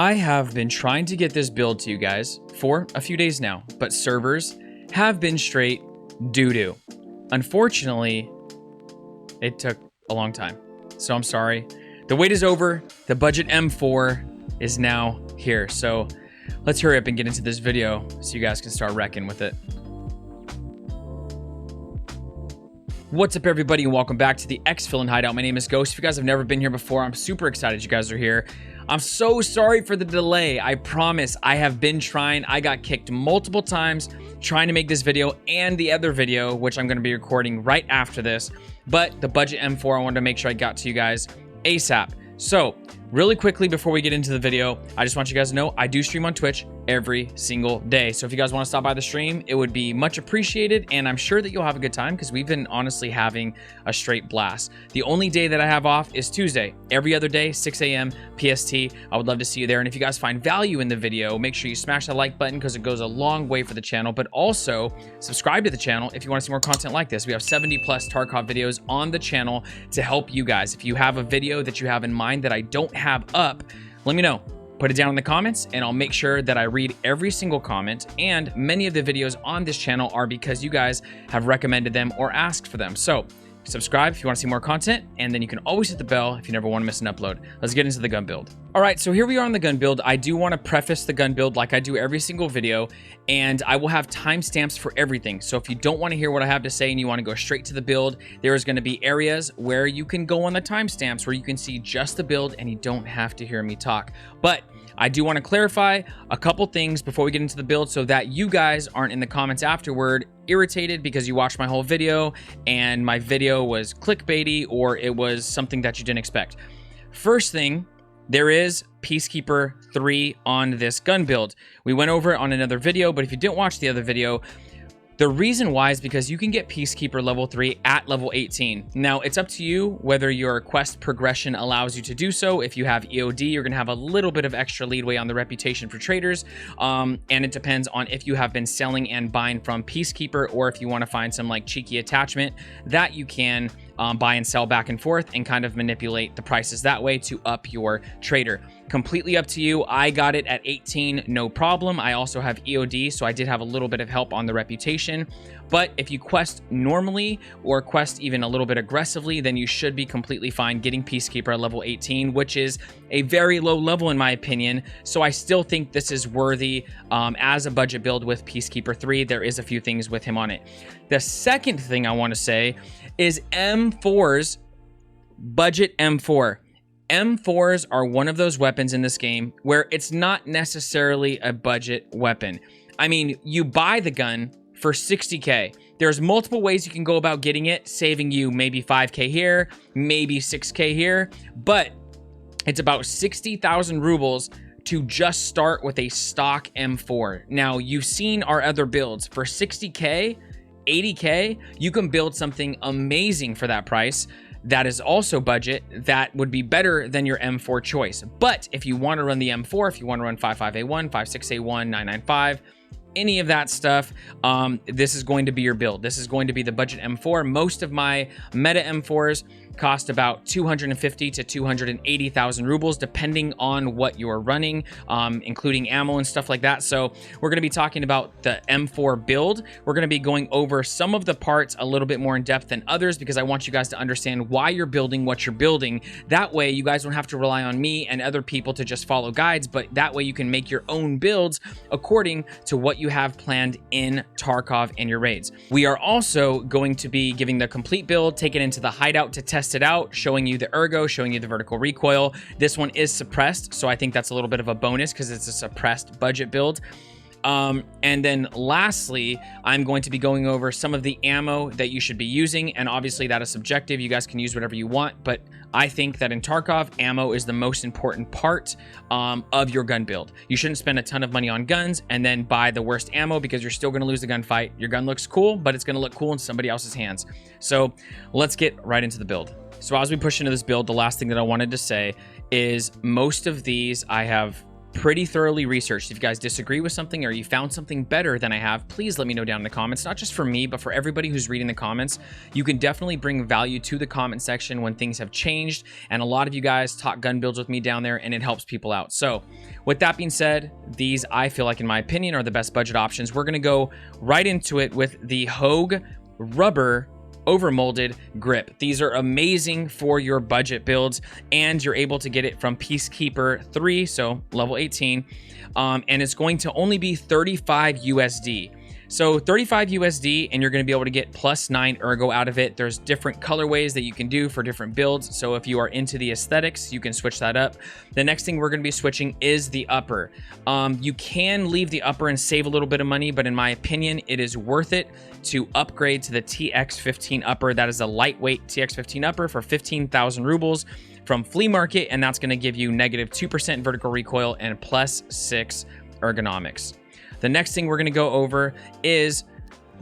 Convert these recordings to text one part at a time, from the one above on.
I have been trying to get this build to you guys for a few days now, but servers have been straight doo-doo. Unfortunately, it took a long time, so I'm sorry. The wait is over. The budget M4 is now here, so let's hurry up and get into this video so you guys can start wrecking with it. What's up, everybody, and welcome back to the X-Fill and Hideout. My name is Ghost. If you guys have never been here before, I'm super excited you guys are here. I'm so sorry for the delay. I promise I have been trying. I got kicked multiple times trying to make this video and the other video, which I'm going to be recording right after this. But the budget M4, I wanted to make sure I got to you guys ASAP. So really quickly before we get into the video, I just want you guys to know I do stream on Twitch every single day. So if you guys want to stop by the stream, it would be much appreciated. And I'm sure that you'll have a good time because we've been honestly having a straight blast. The only day that I have off is Tuesday. Every other day, 6 a.m. PST. I would love to see you there. And if you guys find value in the video, make sure you smash that like button because it goes a long way for the channel. But also subscribe to the channel if you want to see more content like this. We have 70 plus Tarkov videos on the channel to help you guys. If you have a video that you have in mind that I don't have up, let me know. Put it down in the comments and I'll make sure that I read every single comment. And many of the videos on this channel are because you guys have recommended them or asked for them. So subscribe if you want to see more content, and then you can always hit the bell if you never want to miss an upload. Let's get into the gun build. All right, so here we are on the gun build. I do want to preface the gun build like I do every single video, and I will have timestamps for everything. So if you don't want to hear what I have to say and you want to go straight to the build, there is going to be areas where you can go on the timestamps where you can see just the build and you don't have to hear me talk. But I do want to clarify a couple things before we get into the build so that you guys aren't in the comments afterward irritated because you watched my whole video and my video was clickbaity or it was something that you didn't expect. First thing, there is Peacekeeper 3 on this gun build. We went over it on another video, but if you didn't watch the other video, the reason why is because you can get Peacekeeper level 3 at level 18. Now, it's up to you whether your quest progression allows you to do so. If you have EOD, you're going to have a little bit of extra leadway on the reputation for traders. And it depends on if you have been selling and buying from Peacekeeper or if you want to find some like cheeky attachment that you can buy and sell back and forth and kind of manipulate the prices that way to up your trader. Completely up to you. I got it at 18, no problem. I also have EOD, so I did have a little bit of help on the reputation. But if you quest normally or quest even a little bit aggressively, then you should be completely fine getting Peacekeeper at level 18, which is a very low level in my opinion. So I still think this is worthy as a budget build with Peacekeeper 3. There is a few things with him on it. The second thing I want to say is M4's budget M4. M4s are one of those weapons in this game where it's not necessarily a budget weapon. I mean, you buy the gun for 60K. There's multiple ways you can go about getting it, saving you maybe 5K here, maybe 6K here, but it's about 60,000 rubles to just start with a stock M4. Now, you've seen our other builds. For 60K, 80K, you can build something amazing for that price. That is also budget, that would be better than your M4 choice. But if you want to run the M4, if you want to run 55A1, 56A1, 995, any of that stuff, this is going to be your build. This is going to be the budget M4. Most of my meta M4s cost about 250 to 280,000 rubles, depending on what you're running, including ammo and stuff like that. So we're going to be talking about the M4 build. We're going to be going over some of the parts a little bit more in depth than others because I want you guys to understand why you're building what you're building. That way you guys don't have to rely on me and other people to just follow guides, but that way you can make your own builds according to what you have planned in Tarkov and your raids. We are also going to be giving the complete build, take it into the hideout to test it out, showing you the ergo, showing you the vertical recoil. This one is suppressed, so I think that's a little bit of a bonus because it's a suppressed budget build. And then lastly, I'm going to be going over some of the ammo that you should be using, and obviously that is subjective. You guys can use whatever you want, but I think that in Tarkov, ammo is the most important part of your gun build. You shouldn't spend a ton of money on guns and then buy the worst ammo because you're still going to lose the gunfight. Your gun looks cool, but it's going to look cool in somebody else's hands. So let's get right into the build. So as we push into this build, the last thing that I wanted to say is most of these I have pretty thoroughly researched. If you guys disagree with something or you found something better than I have, please let me know down in the comments. Not just for me, but for everybody who's reading the comments. You can definitely bring value to the comment section when things have changed. And a lot of you guys talk gun builds with me down there, and it helps people out. So with that being said, these, I feel like, in my opinion, are the best budget options. We're going to go right into it with the Hogue Rubber Overmolded Grip. These are amazing for your budget builds, and you're able to get it from Peacekeeper 3, so level 18, and it's going to only be 35 USD. So 35 USD, and you're going to be able to get +9 ergo out of it. There's different colorways that you can do for different builds. So if you are into the aesthetics, you can switch that up. The next thing we're going to be switching is the upper. You can leave the upper and save a little bit of money, but in my opinion, it is worth it to upgrade to the TX15 upper. That is a lightweight TX15 upper for 15,000 rubles from Flea Market, and that's going to give you -2% vertical recoil and +6 ergonomics. The next thing we're going to go over is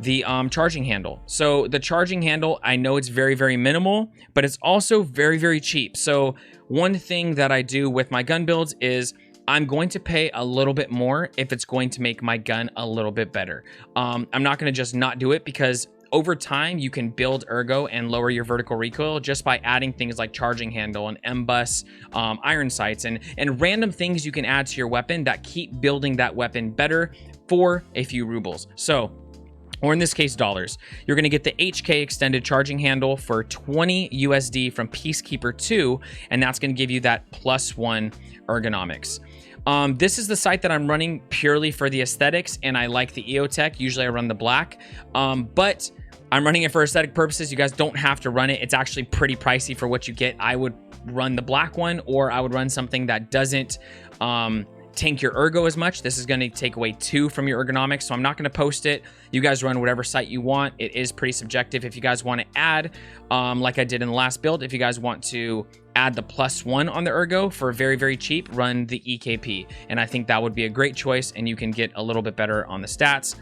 the charging handle. So the charging handle, I know it's very, very minimal, but it's also very, very cheap. So one thing that I do with my gun builds is I'm going to pay a little bit more if it's going to make my gun a little bit better. I'm not going to just not do it, because over time you can build ergo and lower your vertical recoil just by adding things like charging handle and M-bus, iron sights, and random things you can add to your weapon that keep building that weapon better for a few rubles. So, or in this case, dollars. You're going to get the HK extended charging handle for 20 USD from Peacekeeper 2, and that's going to give you that +1 ergonomics. This is the sight that I'm running purely for the aesthetics, and I like the EOTech. Usually I run the black, but I'm running it for aesthetic purposes. You guys don't have to run it. It's actually pretty pricey for what you get. I would run the black one, or I would run something that doesn't tank your ergo as much. This is going to take away 2 from your ergonomics, so I'm not going to post it. You guys run whatever sight you want. It is pretty subjective. If you guys want to add, like I did in the last build, if you guys want to add the +1 on the ergo for very, very cheap, run the EKP, and I think that would be a great choice, and you can get a little bit better on the stats.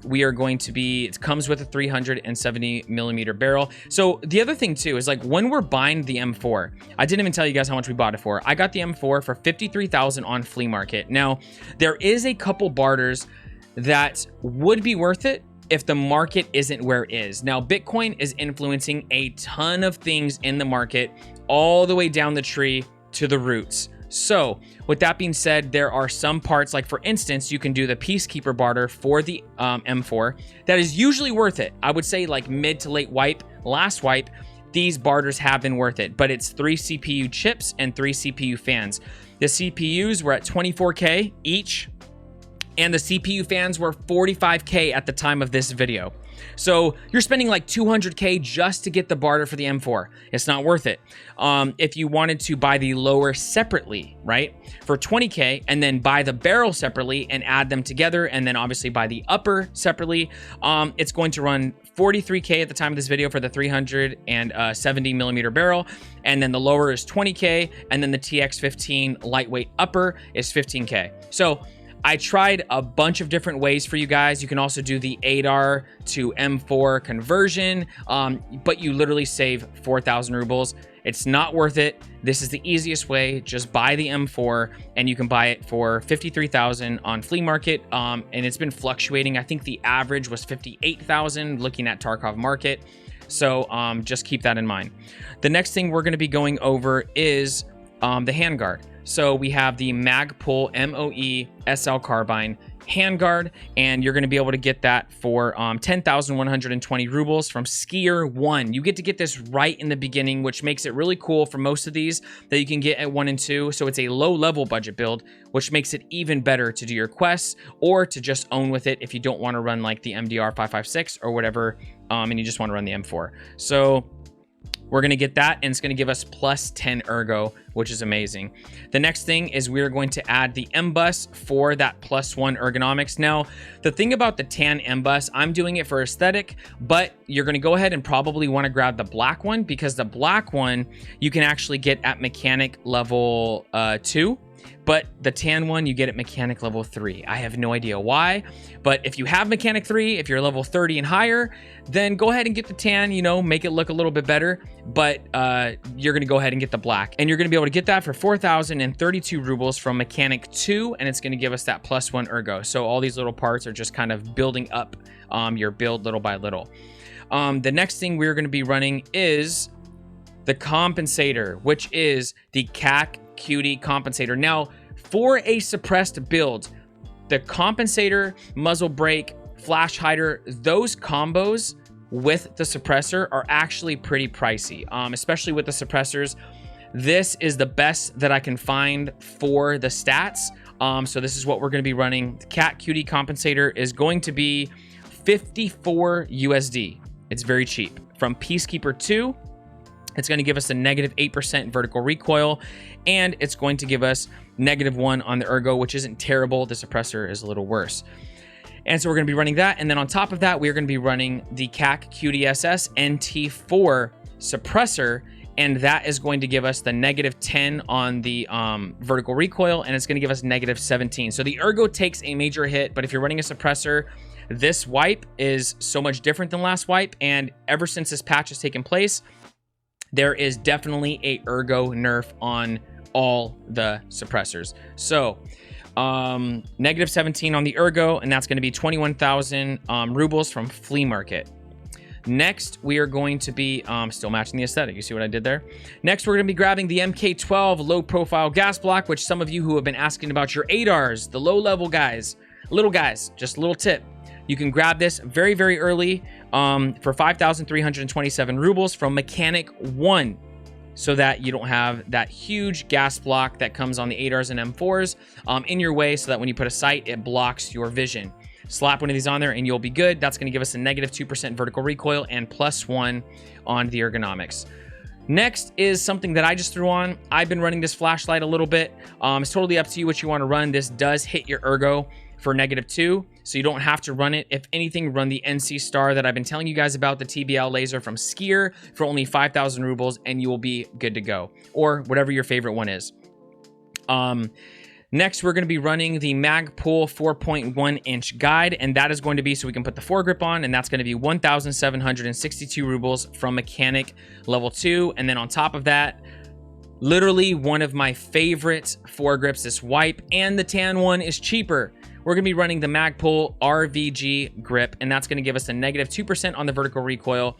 We are going to be, it comes with a 370mm barrel. So the other thing too is, like, when we're buying the M4, I didn't even tell you guys how much we bought it for. I got the M4 for 53,000 on Flea Market. Now, there is a couple barters that would be worth it if the market isn't where it is. Now, Bitcoin is influencing a ton of things in the market, all the way down the tree to the roots. So with that being said, there are some parts, like for instance, you can do the Peacekeeper barter for the M4. That is usually worth it. I would say like mid to late wipe, last wipe, these barters have been worth it, but it's 3 CPU chips and 3 CPU fans. The CPUs were at 24K each, and the CPU fans were 45K at the time of this video. So you're spending like 200K just to get the barter for the M4. It's not worth it. If you wanted to buy the lower separately, right, for 20K, and then buy the barrel separately and add them together, and then obviously buy the upper separately, it's going to run 43K at the time of this video for the 370mm barrel, and then the lower is 20K, and then the TX15 lightweight upper is 15K. So I tried a bunch of different ways for you guys. You can also do the ADAR to M4 conversion, but you literally save 4,000 rubles. It's not worth it. This is the easiest way. Just buy the M4, and you can buy it for 53,000 on Flea Market, and it's been fluctuating. I think the average was 58,000 looking at Tarkov Market. So just keep that in mind. The next thing we're going to be going over is the handguard. So we have the Magpul MOE SL carbine handguard, and you're going to be able to get that for 10,120 rubles from Skier 1. You get to get this right in the beginning, which makes it really cool for most of these that you can get at 1 and 2. So it's a low level budget build, which makes it even better to do your quests or to just own with it if you don't want to run like the MDR 556 or whatever, and you just want to run the M4. So we're going to get that, and it's going to give us plus 10 ergo, which is amazing. The next thing is we're going to add the M-bus for that plus 1 ergonomics. Now, the thing about the tan M-bus, I'm doing it for aesthetic, but you're going to go ahead and probably want to grab the black one, because the black one you can actually get at mechanic level 2. but the tan one, you get it mechanic level 3. I have no idea why, but if you have mechanic 3, if you're level 30 and higher, then go ahead and get the tan, you know, make it look a little bit better, but you're gonna go ahead and get the black. And you're gonna be able to get that for 4,032 rubles from mechanic 2, and it's gonna give us that +1 ergo. So all these little parts are just kind of building up your build little by little. The next thing we're gonna be running is the compensator, which is the CAC Cutie compensator. Now, for a suppressed build, the compensator, muzzle brake, flash hider, those combos with the suppressor are actually pretty pricey, especially with the suppressors. This is the best that I can find for the stats. So this is what we're going to be running. The CAC Cutie compensator is going to be 54 USD. It's very cheap. From Peacekeeper 2, it's going to give us a -8% vertical recoil, and it's going to give us -1 on the ergo, which isn't terrible. The suppressor is a little worse. And so we're going to be running that. And then on top of that, we're going to be running the CAC QDSS NT4 suppressor, and that is going to give us the -10 on the vertical recoil, and it's going to give us -17. So the ergo takes a major hit, but if you're running a suppressor, this wipe is so much different than last wipe, and ever since this patch has taken place, there is definitely a ergo nerf on all the suppressors. So -17 on the ergo, and that's going to be 21,000 rubles from flea market. Next, we are going to be still matching the aesthetic. You see what I did there? Next, we're going to be grabbing the MK12 low profile gas block, which some of you who have been asking about your ADARs, the low level guys, little guys, just a little tip. You can grab this very, very early for 5,327 rubles from Mechanic 1, so that you don't have that huge gas block that comes on the ADARs and M4s in your way, so that when you put a sight, it blocks your vision. Slap one of these on there and you'll be good. That's going to give us a -2% vertical recoil and +1 on the ergonomics. Next is something that I just threw on. I've been running this flashlight a little bit. It's totally up to you what you want to run. This does hit your ergo for -2, so you don't have to run it. If anything, run the NC Star that I've been telling you guys about, the TBL laser from Skier, for only 5,000 rubles, and you will be good to go, or whatever your favorite one is. Next, we're going to be running the Magpul 4.1 inch guide, and that is going to be so we can put the foregrip on, and that's going to be 1,762 rubles from Mechanic level 2. And then on top of that, literally one of my favorite foregrips, this wipe, and the tan one is cheaper. We're going to be running the Magpul RVG grip, and that's going to give us a -2% on the vertical recoil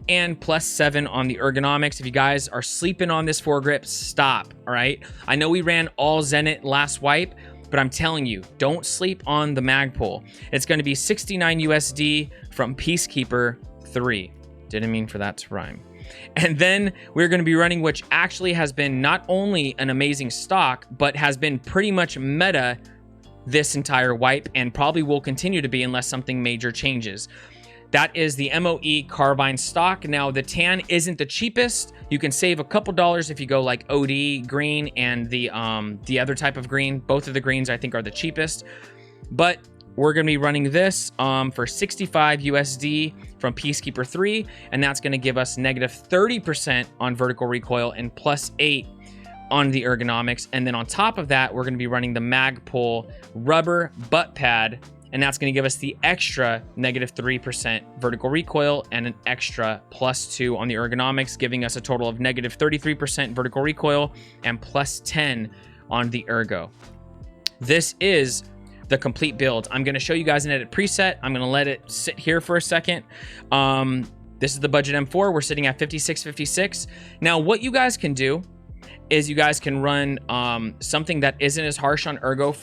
and +7 on the ergonomics. If you guys are sleeping on this foregrip, stop, all right? I know we ran all Zenit last wipe, but I'm telling you, don't sleep on the Magpul. It's going to be 69 USD from Peacekeeper 3. Didn't mean for that to rhyme. And then we're going to be running, which actually has been not only an amazing stock, but has been pretty much meta this entire wipe, and probably will continue to be unless something major changes. That is the MOE carbine stock. Now, the tan isn't the cheapest. You can save a couple dollars if you go like OD green and the other type of green. Both of the greens I think are the cheapest. But we're going to be running this for 65 USD from Peacekeeper 3, and that's going to give us -30% on vertical recoil and +8 on the ergonomics. And then on top of that, we're going to be running the Magpul rubber butt pad, and that's going to give us the extra -3% vertical recoil and an extra +2 on the ergonomics, giving us a total of -33% vertical recoil and +10 on the ergo. This is the complete build. I'm going to show you guys an edit preset. I'm going to let it sit here for a second. This is the budget M4. We're sitting at 5656. Now, what you guys can do is you guys can run something that isn't as harsh on ergo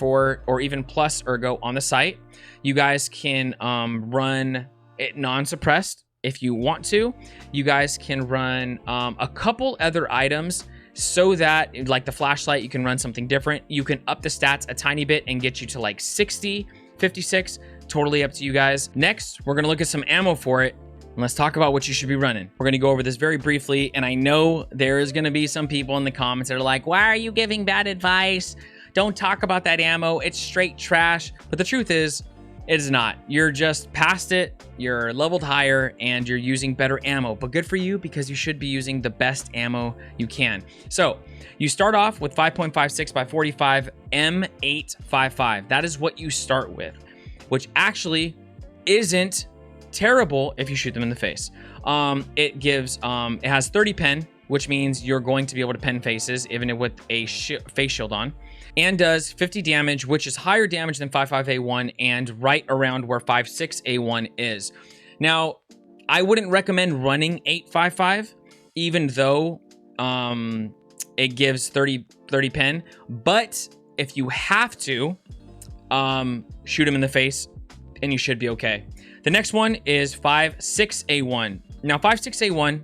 or even plus ergo on the site. You guys can run it non-suppressed if you want to. You guys can run a couple other items so that, like the flashlight, you can run something different. You can up the stats a tiny bit and get you to like 60, 56, totally up to you guys. Next, we're gonna look at some ammo for it. And let's talk about what you should be running. We're going to go over this very briefly, and I know there is going to be some people in the comments that are like, why are you giving bad advice? Don't talk about that ammo. It's straight trash. But the truth is, It is not. You're just past it, you're leveled higher, and you're using better ammo. But good for you, because you should be using the best ammo you can. So you start off with 5.56 by 45 M855. That is what you start with, which actually isn't terrible if you shoot them in the face. It has 30 pen, which means you're going to be able to pen faces even with a face shield on, and does 50 damage, which is higher damage than 55A1 and right around where 56A1 is. Now, I wouldn't recommend running 855, even though it gives 30 pen, but if you have to, shoot him in the face and you should be okay. The next one is 56A1. Now, 56A1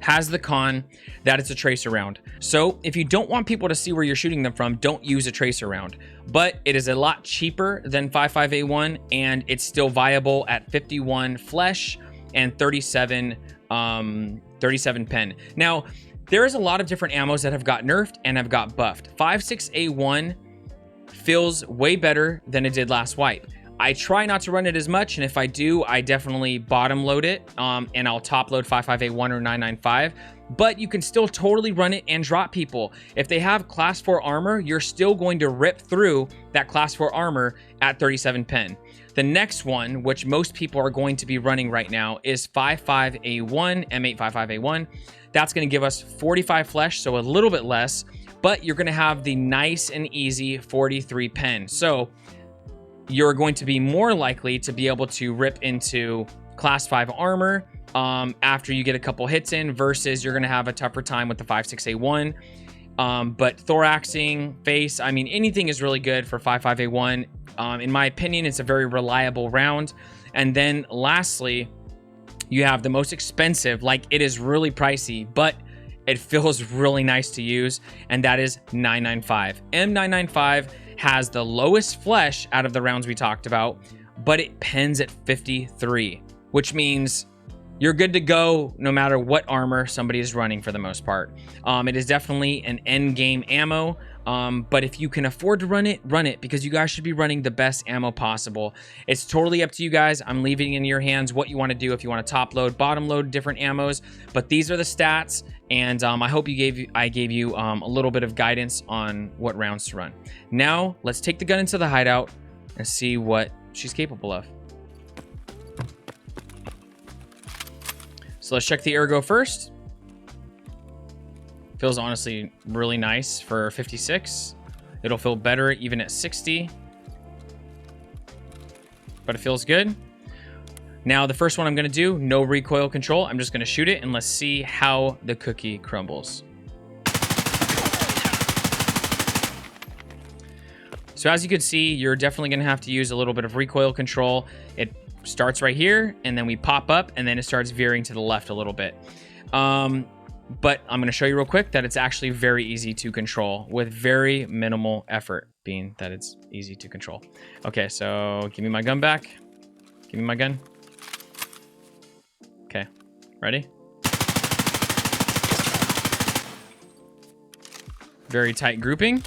has the con that it's a tracer round. So if you don't want people to see where you're shooting them from, don't use a tracer round. But it is a lot cheaper than 55A1, and it's still viable at 51 flesh and 37 pen. Now, there is a lot of different ammos that have got nerfed and have got buffed. 56A1 feels way better than it did last wipe. I try not to run it as much, and if I do, I definitely bottom load it, and I'll top load 55A1 or 995, but you can still totally run it and drop people. If they have class 4 armor, you're still going to rip through that class 4 armor at 37 pen. The next one, which most people are going to be running right now, is 55A1, M855A1. That's going to give us 45 flesh, so a little bit less, but you're going to have the nice and easy 43 pen. So you're going to be more likely to be able to rip into class 5 armor after you get a couple hits in, versus you're going to have a tougher time with the 56A1. But thoraxing, face, I mean, anything is really good for 55A1. In my opinion, it's a very reliable round. And then lastly, you have the most expensive, like it is really pricey, but it feels really nice to use, and that is 995. M995 has the lowest flesh out of the rounds we talked about, but it pens at 53, which means you're good to go no matter what armor somebody is running for the most part. It is definitely an end game ammo, but if you can afford to run it, because you guys should be running the best ammo possible. It's totally up to you guys. I'm leaving it in your hands what you want to do, if you want to top load, bottom load different ammos, but these are the stats, and I hope I gave you a little bit of guidance on what rounds to run. Now, let's take the gun into the hideout and see what she's capable of. So let's check the ergo first. Feels honestly really nice for 56. It'll feel better even at 60, but it feels good. Now, the first one I'm going to do, no recoil control. I'm just going to shoot it, and let's see how the cookie crumbles. So as you can see, you're definitely going to have to use a little bit of recoil control. It starts right here, and then we pop up, and then it starts veering to the left a little bit. But I'm going to show you real quick that it's actually very easy to control with very minimal effort, being that it's easy to control. Okay, so give me my gun back. Give me my gun. Okay, ready? Very tight grouping.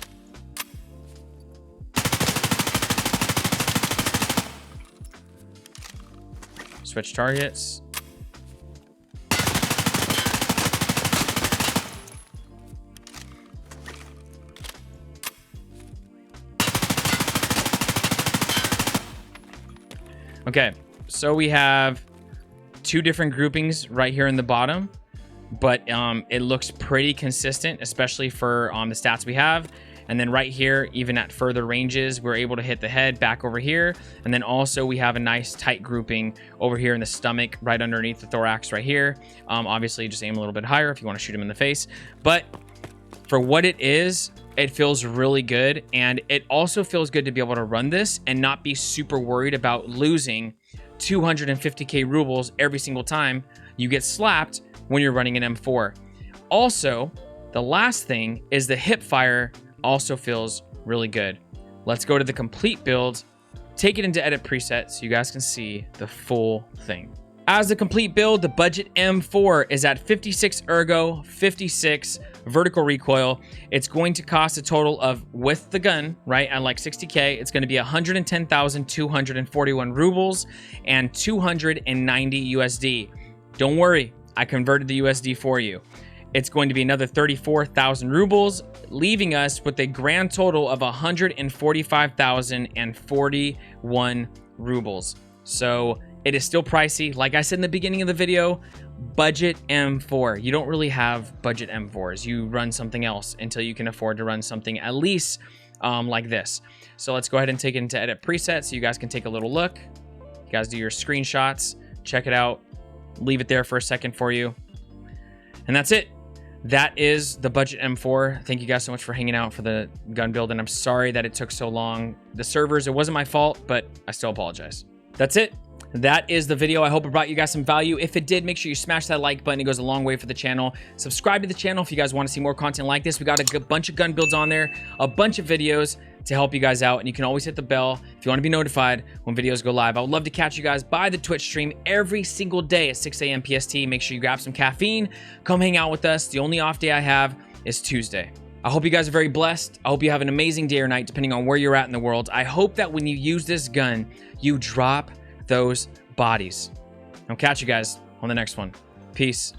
Switch targets. Okay, so we have two different groupings right here in the bottom, but it looks pretty consistent, especially for the stats we have. And then right here, even at further ranges, we're able to hit the head back over here. And then also we have a nice tight grouping over here in the stomach, right underneath the thorax right here. Obviously, just aim a little bit higher if you want to shoot him in the face. But for what it is, it feels really good. And it also feels good to be able to run this and not be super worried about losing 250k rubles every single time you get slapped when you're running an M4. Also, the last thing is the hip fire also feels really good. Let's go to the complete build, take it into edit preset so you guys can see the full thing. As a complete build, the budget M4 is at 56 ergo, 56 vertical recoil. It's going to cost a total of, with the gun, right, at like 60K, it's going to be 110,241 rubles and 290 USD. Don't worry, I converted the USD for you. It's going to be another 34,000 rubles, leaving us with a grand total of 145,041 rubles. So it is still pricey. Like I said in the beginning of the video, budget M4. You don't really have budget M4s. You run something else until you can afford to run something at least like this. So let's go ahead and take it into edit presets so you guys can take a little look. You guys do your screenshots, check it out, leave it there for a second for you. And that's it. That is the budget M4. Thank you guys so much for hanging out for the gun build, and I'm sorry that it took so long. The servers, it wasn't my fault, but I still apologize. That's it. That is the video. I hope it brought you guys some value. If it did, make sure you smash that like button. It goes a long way for the channel. Subscribe to the channel if you guys want to see more content like this. We got a bunch of gun builds on there, a bunch of videos to help you guys out, and you can always hit the bell if you want to be notified when videos go live. I would love to catch you guys by the Twitch stream every single day at 6 a.m. PST. Make sure you grab some caffeine. Come hang out with us. The only off day I have is Tuesday. I hope you guys are very blessed. I hope you have an amazing day or night, depending on where you're at in the world. I hope that when you use this gun, you drop those bodies. I'll catch you guys on the next one. Peace.